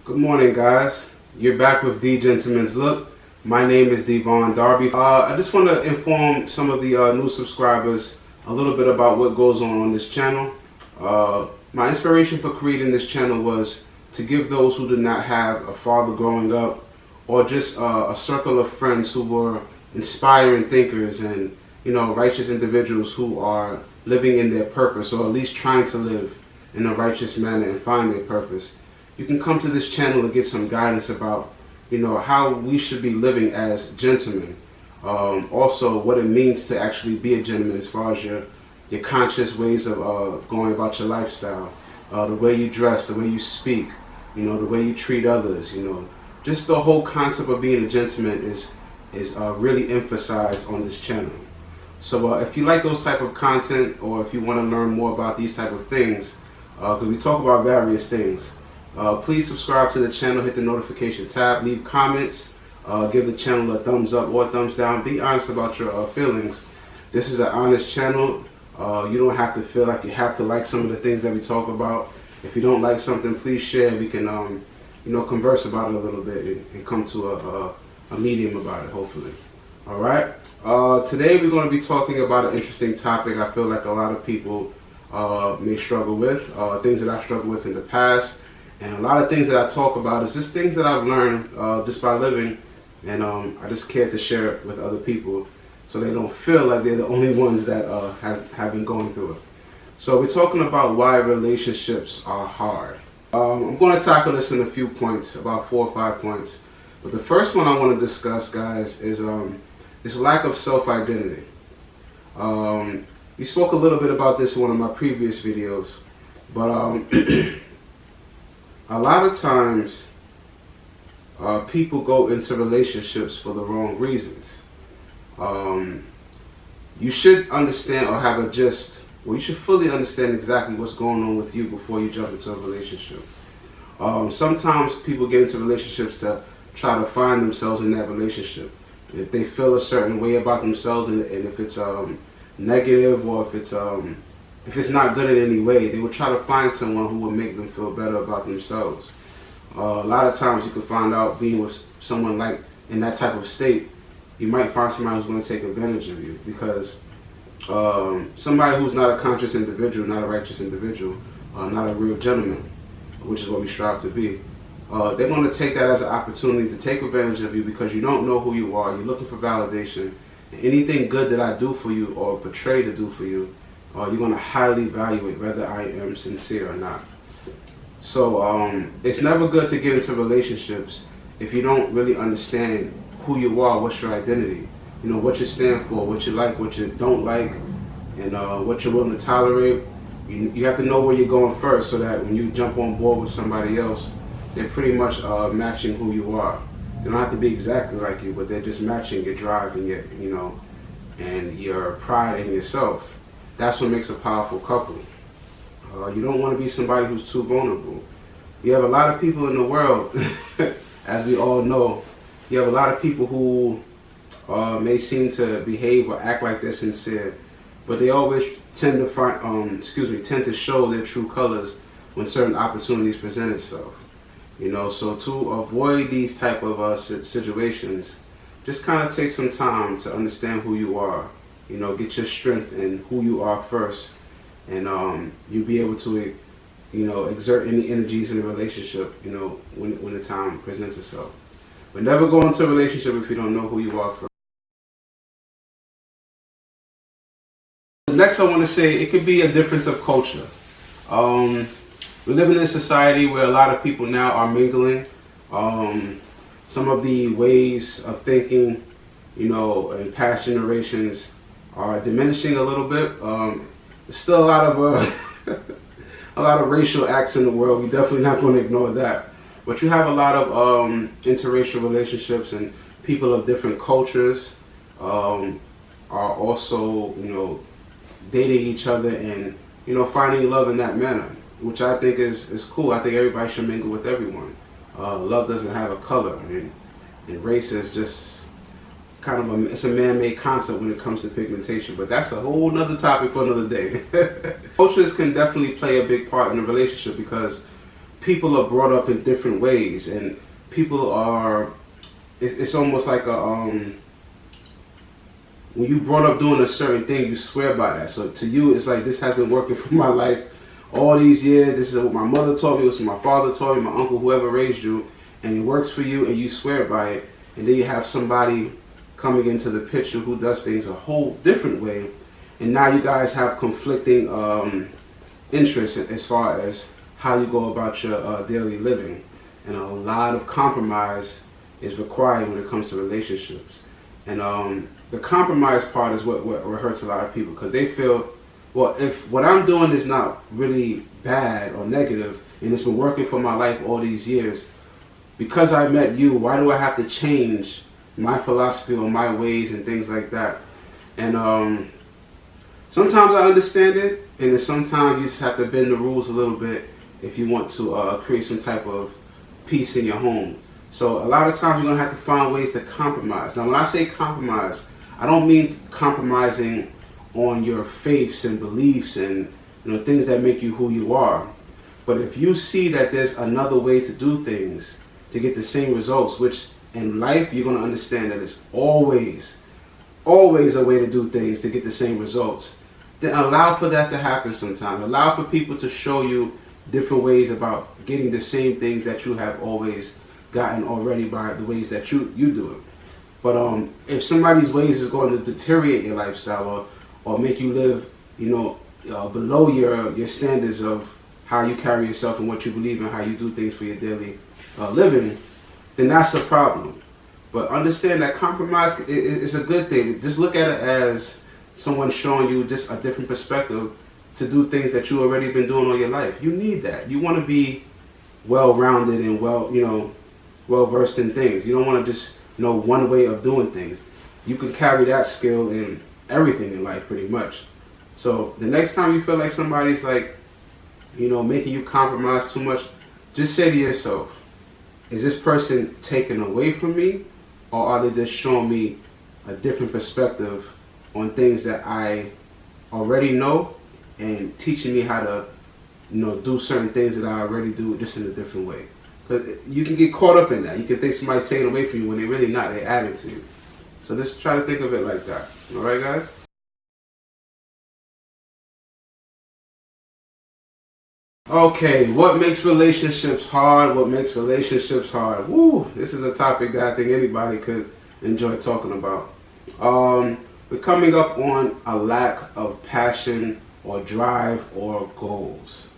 Good morning, guys. You're back with The Gentleman's Look. My name is Devon Darby. I just want to inform some of the new subscribers a little bit about what goes on this channel. My inspiration for creating this channel was to give those who did not have a father growing up, or just a circle of friends who were inspiring thinkers and righteous individuals who are living in their purpose, or at least trying to live in a righteous manner and find their purpose. You can come to this channel and get some guidance about how we should be living as gentlemen. Also what it means to actually be a gentleman, as far as your conscious ways of going about your lifestyle, the way you dress, the way you speak, the way you treat others. Just the whole concept of being a gentleman is really emphasized on this channel. So if you like those type of content, or if you want to learn more about these type of things, because we talk about various things, please subscribe to the channel, hit the notification tab, leave comments, give the channel a thumbs up or a thumbs down. Be honest about your feelings. This is an honest channel. You don't have to feel like you have to like some of the things that we talk about. If you don't like something, please share. We can converse about it a little bit and come to a medium about it, hopefully. All right. Today we're going to be talking about an interesting topic I feel like a lot of people may struggle with, things that I've struggled with in the past. And a lot of things that I talk about is just things that I've learned just by living, and I just care to share it with other people so they don't feel like they're the only ones that have been going through it. So we're talking about why relationships are hard. I'm going to tackle this in a few points, about 4 or 5 points. But the first one I want to discuss, guys, is this lack of self-identity. We spoke a little bit about this in one of my previous videos, but a lot of times people go into relationships for the wrong reasons. You should understand, or have a gist, you should fully understand exactly what's going on with you before you jump into a relationship. Sometimes people get into relationships to try to find themselves in that relationship. If they feel a certain way about themselves, and if it's negative, or if it's not good in any way, they will try to find someone who will make them feel better about themselves. A lot of times you can find out, being with someone like in that type of state, you might find somebody who's going to take advantage of you, because somebody who's not a conscious individual, not a righteous individual, not a real gentleman, which is what we strive to be, they're going to take that as an opportunity to take advantage of you, because you don't know who you are. You're looking for validation. And anything good that I do for you or portray to do for you, you're going to highly evaluate whether I am sincere or not. So it's never good to get into relationships if you don't really understand who you are, what's your identity, what you stand for, what you like, what you don't like, and what you're willing to tolerate. You have to know where you're going first, so that when you jump on board with somebody else, they're pretty much matching who you are. They don't have to be exactly like you, but they're just matching your drive and and your pride in yourself. That's what makes a powerful couple. You don't want to be somebody who's too vulnerable. You have a lot of people in the world, as we all know, you have a lot of people who may seem to behave or act like they're sincere, but they always tend to show their true colors when certain opportunities present itself. So to avoid these type of situations, just kind of take some time to understand who you are. Get your strength in who you are first, and you'll be able to, exert any energies in a relationship, when the time presents itself. But never go into a relationship if you don't know who you are first. Next, I want to say it could be a difference of culture. We're living in a society where a lot of people now are mingling. Some of the ways of thinking, in past generations are diminishing a little bit. There's still a lot of a lot of racial acts in the world. We're definitely not going to ignore that. But you have a lot of interracial relationships, and people of different cultures are also, dating each other and finding love in that manner, which I think is cool. I think everybody should mingle with everyone. Love doesn't have a color, and race is just kind of it's a man-made concept when it comes to pigmentation, but that's a whole nother topic for another day. Cultures can definitely play a big part in a relationship, because people are brought up in different ways, and people are, it's almost like when you brought up doing a certain thing, you swear by that. So to you, it's like, this has been working for my life all these years. This is what my mother taught me, this is what my father taught me, my uncle, whoever raised you, and it works for you, and you swear by it. And then you have somebody coming into the picture who does things a whole different way, and now you guys have conflicting interests as far as how you go about your daily living. And a lot of compromise is required when it comes to relationships. And the compromise part is what hurts a lot of people, because they feel, well, if what I'm doing is not really bad or negative, and it's been working for my life all these years, because I met you, why do I have to change my philosophy or my ways and things like that? And sometimes I understand it, and then sometimes you just have to bend the rules a little bit if you want to create some type of peace in your home. So a lot of times you're going to have to find ways to compromise. Now when I say compromise, I don't mean compromising on your faiths and beliefs and things that make you who you are. But if you see that there's another way to do things to get the same results, which in life you're going to understand that it's always a way to do things to get the same results, then allow for that to happen sometimes. Allow for people to show you different ways about getting the same things that you have always gotten already by the ways that you do it. But if somebody's ways is going to deteriorate your lifestyle or make you live, below your standards of how you carry yourself and what you believe in, how you do things for your daily living, then that's a problem. But understand that compromise is a good thing. Just look at it as someone showing you just a different perspective to do things that you already been doing all your life. You need that. You want to be well-rounded and well-versed in things. You don't want to just know one way of doing things. You can carry that skill in everything in life pretty much. So the next time you feel like somebody's like, making you compromise too much, just say to yourself, is this person taking away from me, or are they just showing me a different perspective on things that I already know and teaching me how to do certain things that I already do just in a different way? Because you can get caught up in that. You can think somebody's taking away from you when they're really not. They're adding to you. So just try to think of it like that. All right, guys? Okay, what makes relationships hard? What makes relationships hard? Woo, this is a topic that I think anybody could enjoy talking about. We're coming up on a lack of passion or drive or goals.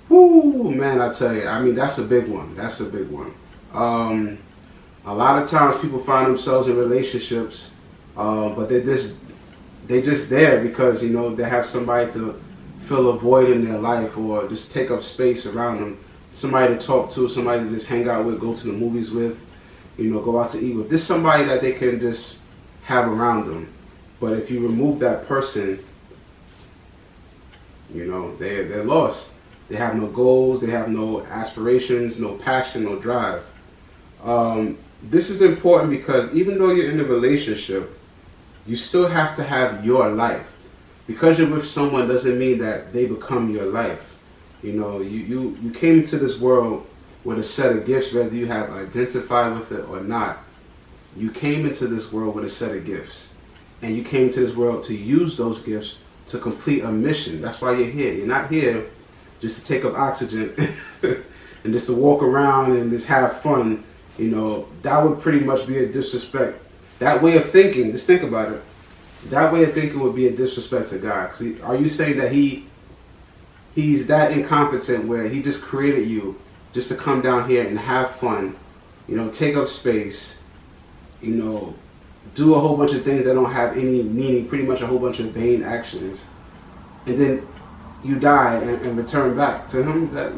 Woo, man, I tell you, I mean, that's a big one. That's a big one. A lot of times people find themselves in relationships, but they're just there because, they have somebody to fill a void in their life or just take up space around them. Somebody to talk to, somebody to just hang out with, go to the movies with, go out to eat with. This is somebody that they can just have around them. But if you remove that person, they're lost. They have no goals, they have no aspirations, no passion, no drive. This is important because even though you're in a relationship, you still have to have your life. Because you're with someone doesn't mean that they become your life. You came into this world with a set of gifts, whether you have identified with it or not. You came into this world with a set of gifts. And you came to this world to use those gifts to complete a mission. That's why you're here. You're not here just to take up oxygen and just to walk around and just have fun. That would pretty much be a disrespect. That way of thinking, just think about it. That way of thinking would be a disrespect to God. 'Cause are you saying that he's that incompetent where he just created you just to come down here and have fun, take up space, do a whole bunch of things that don't have any meaning, pretty much a whole bunch of vain actions, and then you die and return back to him? That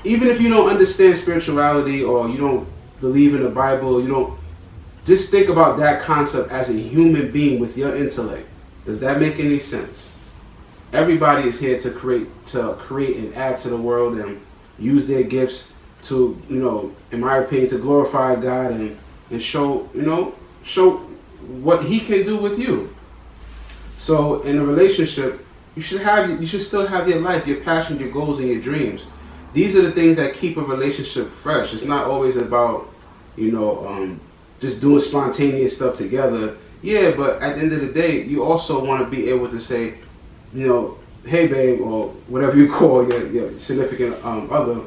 even if you don't understand spirituality or you don't believe in the Bible, you don't, just think about that concept as a human being with your intellect. Does that make any sense? Everybody is here to create and add to the world and use their gifts to, in my opinion, to glorify God and show what He can do with you. So in a relationship, you should still have your life, your passion, your goals, and your dreams. these are the things that keep a relationship fresh. It's not always about, you know, just doing spontaneous stuff together. Yeah, but at the end of the day, you also want to be able to say, you know, hey babe, or whatever you call your significant other,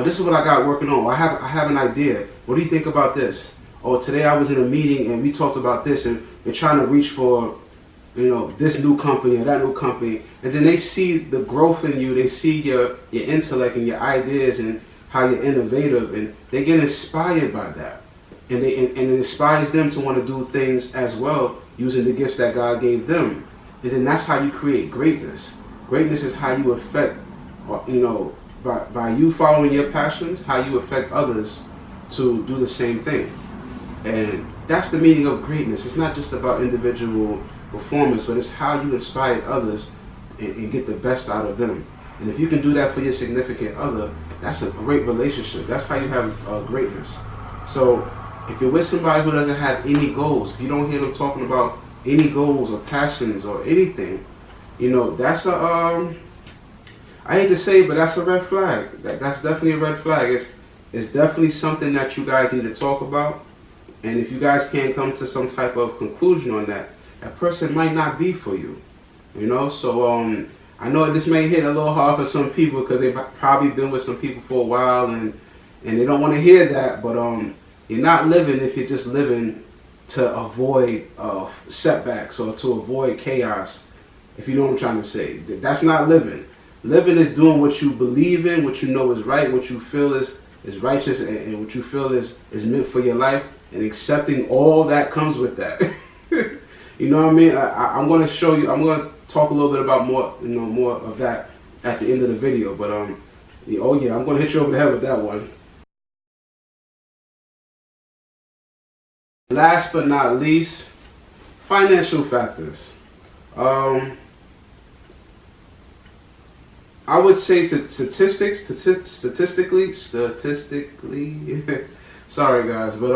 this is what I got working on. Or I have an idea. What do you think about this? Or today I was in a meeting and we talked about this, and they're trying to reach for, you know, this new company or that new company, and then they see the growth in you. They see your intellect and your ideas and how you're innovative, and they get inspired by that, and it inspires them to want to do things as well using the gifts that God gave them. And then that's how you create greatness. Greatness is how you affect, you know, by you following your passions, how you affect others to do the same thing. And that's the meaning of greatness. It's not just about individual performance, but it's how you inspire others and get the best out of them. And if you can do that for your significant other, that's a great relationship. That's how you have greatness. So if you're with somebody who doesn't have any goals, if you don't hear them talking about any goals or passions or anything, you know, that's a I hate to say it, but that's a red flag. That's definitely a red flag. It's definitely something that you guys need to talk about. And if you guys can't come to some type of conclusion on that, that person might not be for you. You know, so I know this may hit a little hard for some people because they've probably been with some people for a while, and they don't want to hear that. But you're not living if you're just living to avoid setbacks or to avoid chaos. If you know what I'm trying to say, that's not living. Living is doing what you believe in, what you know is right, what you feel is righteous, and what you feel is meant for your life, and accepting all that comes with that. You know what I mean? I'm going to show you. I'm going to talk a little bit about more of that at the end of the video. But oh yeah, I'm going to hit you over the head with that one. Last but not least, financial factors. I would say statistically, sorry guys, but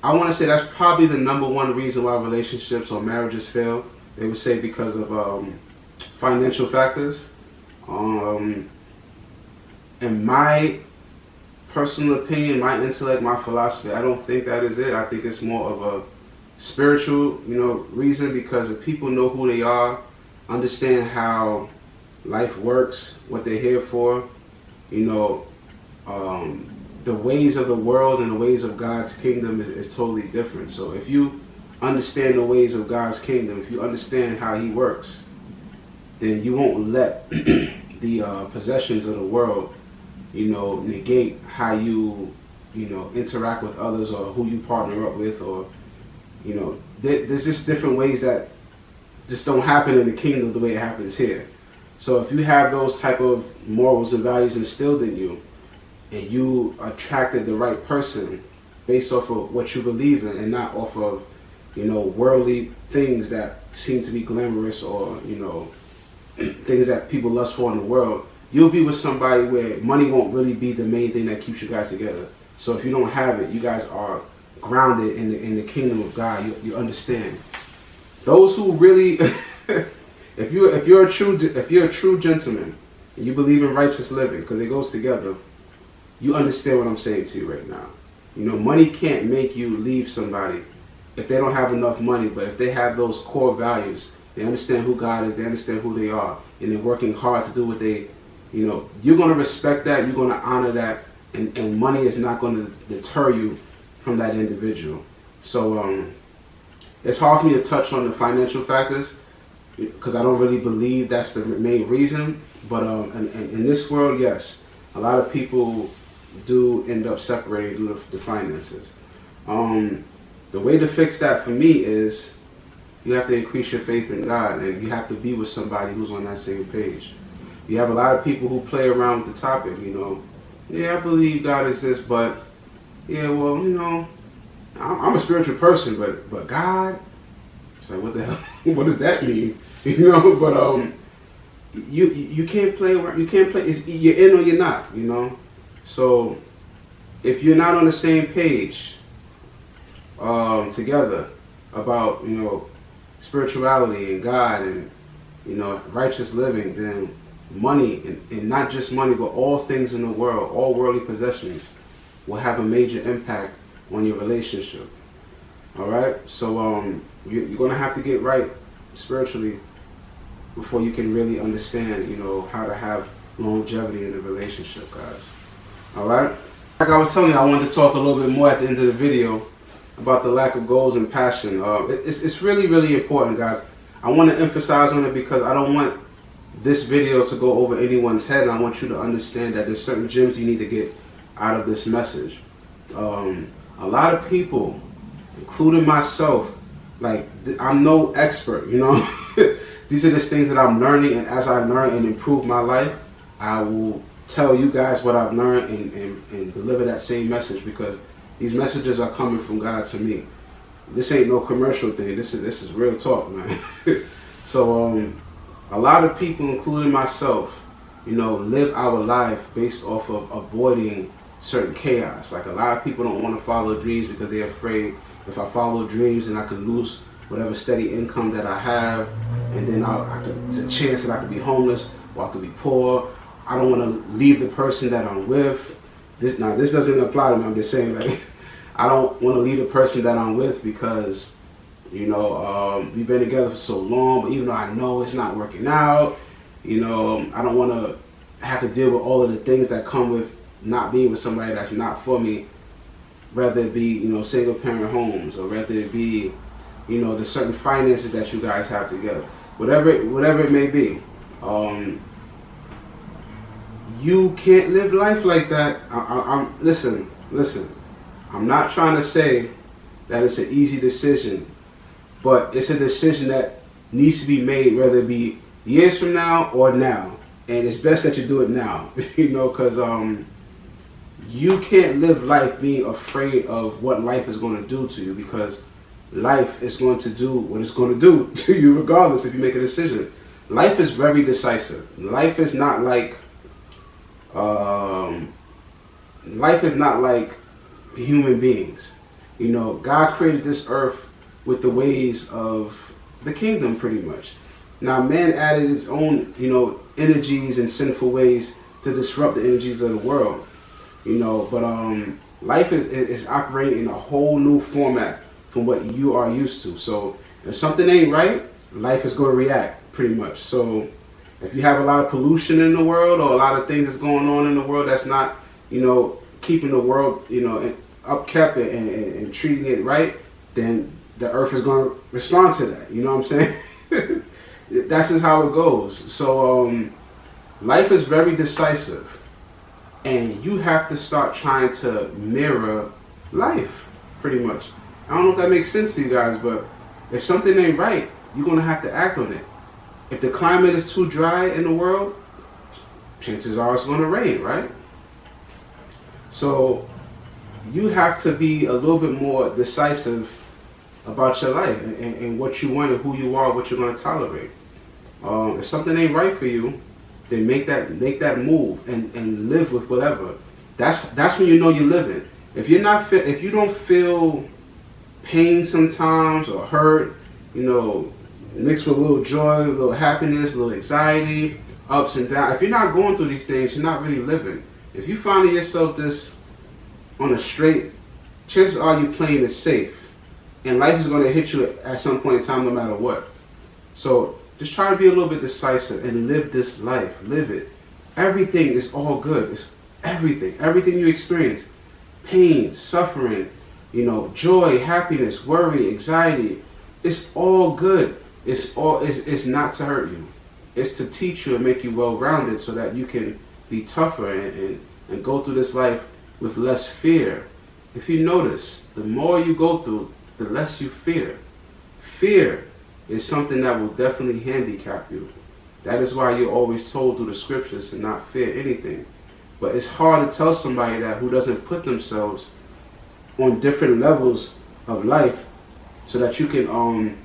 I want to say that's probably the number one reason why relationships or marriages fail. They would say because of financial factors. In my personal opinion, my intellect, my philosophy, I don't think that is it. I think it's more of a spiritual, reason, because if people know who they are, understand how life works, what they're here for, the ways of the world and the ways of God's kingdom is totally different. So if you understand the ways of God's kingdom, if you understand how He works, then you won't let the possessions of the world, negate how you, interact with others or who you partner up with, or, there's just different ways that just don't happen in the kingdom the way it happens here. So if you have those type of morals and values instilled in you, and you attracted the right person based off of what you believe in and not off of, worldly things that seem to be glamorous or, things that people lust for in the world, you'll be with somebody where money won't really be the main thing that keeps you guys together. So if you don't have it, you guys are grounded in the kingdom of God. You understand. Those who really, if you're a true gentleman and you believe in righteous living, because it goes together, you understand what I'm saying to you right now. Money can't make you leave somebody if they don't have enough money, but if they have those core values, they understand who God is, they understand who they are, and they're working hard to do what they, you're going to respect that, you're going to honor that, and money is not going to deter you from that individual. So it's hard for me to touch on the financial factors because I don't really believe that's the main reason, but in this world, yes, a lot of people do end up separating due to the finances. The way to fix that for me is you have to increase your faith in God, and you have to be with somebody who's on that same page. You have a lot of people who play around with the topic, yeah, I believe God exists, but yeah, well, I'm a spiritual person, but God, it's like, what the hell? What does that mean? But you can't play around. You can't play. You're in or you're not. So if you're not on the same page together about spirituality and God and righteous living, then money, and not just money, but all things in the world, all worldly possessions, will have a major impact on your relationship. All right, so you're gonna have to get right spiritually before you can really understand, how to have longevity in a relationship, guys. All right. Like I was telling you, I wanted to talk a little bit more at the end of the video about the lack of goals and passion. It's really, really important, guys. I want to emphasize on it because I don't want this video to go over anyone's head. I want you to understand that there's certain gems you need to get out of this message. A lot of people, including myself, like, I'm no expert, These are the things that I'm learning, and as I learn and improve my life, I will tell you guys what I've learned and deliver that same message, because these messages are coming from God to me. This ain't no commercial thing. This is real talk, man. So a lot of people, including myself, live our life based off of avoiding certain chaos. Like, a lot of people don't want to follow dreams because they're afraid if I follow dreams, then I could lose whatever steady income that I have, and then there's a chance that I could be homeless or I could be poor. I don't want to leave the person that I'm with. This doesn't apply to me. I'm just saying, like, I don't want to leave the person that I'm with because, we've been together for so long, but even though I know it's not working out, I don't want to have to deal with all of the things that come with not being with somebody that's not for me, whether it be, single parent homes, or whether it be, the certain finances that you guys have together, whatever it may be. You can't live life like that. Listen. I'm not trying to say that it's an easy decision, but it's a decision that needs to be made, whether it be years from now or now. And it's best that you do it now, because you can't live life being afraid of what life is going to do to you, because life is going to do what it's going to do to you regardless if you make a decision. Life is very decisive. Life is not like human beings. God created this earth with the ways of the kingdom, pretty much. Now, man added his own, energies and sinful ways to disrupt the energies of the world. But life is operating in a whole new format from what you are used to. So if something ain't right, life is going to react, pretty much. So if you have a lot of pollution in the world, or a lot of things that's going on in the world that's not, keeping the world, upkept and treating it right, then the earth is going to respond to that. You know what I'm saying? That's just how it goes. So life is very decisive, and you have to start trying to mirror life, pretty much. I don't know if that makes sense to you guys, but if something ain't right, you're going to have to act on it. If the climate is too dry in the world, chances are it's going to rain, right? So you have to be a little bit more decisive about your life and what you want and who you are, what you're going to tolerate. If something ain't right for you, then make that move and live with whatever. That's when you know you're living. If you don't feel pain sometimes, or hurt, mixed with a little joy, a little happiness, a little anxiety, ups and downs. If you're not going through these things, you're not really living. If you find yourself this on a straight, chances are you're playing it safe, and life is going to hit you at some point in time, no matter what. So just try to be a little bit decisive and live this life. Live it. Everything is all good. It's everything you experience, pain, suffering, joy, happiness, worry, anxiety. It's all good. It's not to hurt you. It's to teach you and make you well-rounded so that you can be tougher and go through this life with less fear. If you notice, the more you go through, the less you fear. Fear is something that will definitely handicap you. That is why you're always told through the scriptures to not fear anything. But it's hard to tell somebody that who doesn't put themselves on different levels of life so that you can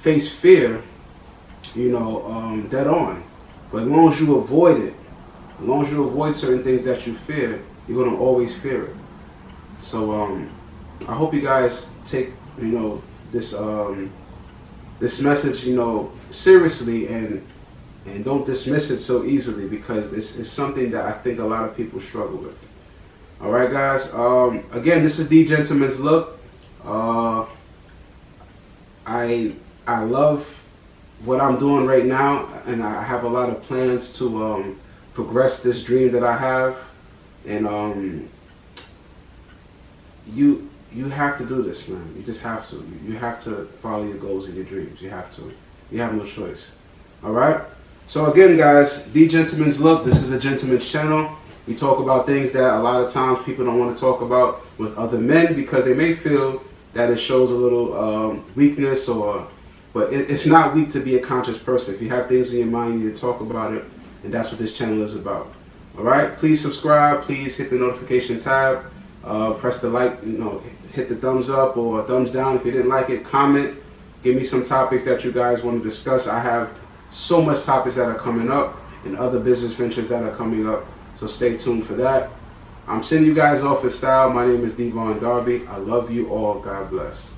face fear, dead on. But as long as you avoid it, as long as you avoid certain things that you fear, you're going to always fear it. So I hope you guys take, this message, seriously, and And don't dismiss it so easily, because it's something that I think a lot of people struggle with. All right, guys. Again, this is the Gentleman's Look. I love what I'm doing right now, and I have a lot of plans to progress this dream that I have. And you have to do this, man. You just have to. You have to follow your goals and your dreams. You have to. You have no choice. All right. So again, guys, the Gentleman's Look. This is a gentleman's channel. We talk about things that a lot of times people don't want to talk about with other men, because they may feel that it shows a little weakness, but it's not weak to be a conscious person. If you have things in your mind, you need to talk about it, and that's what this channel is about. All right, please subscribe. Please hit the notification tab. Press the like, hit the thumbs up or thumbs down if you didn't like it. Comment. Give me some topics that you guys want to discuss. I have so much topics that are coming up and other business ventures that are coming up. So stay tuned for that. I'm sending you guys off in style. My name is Devon Darby. I love you all. God bless.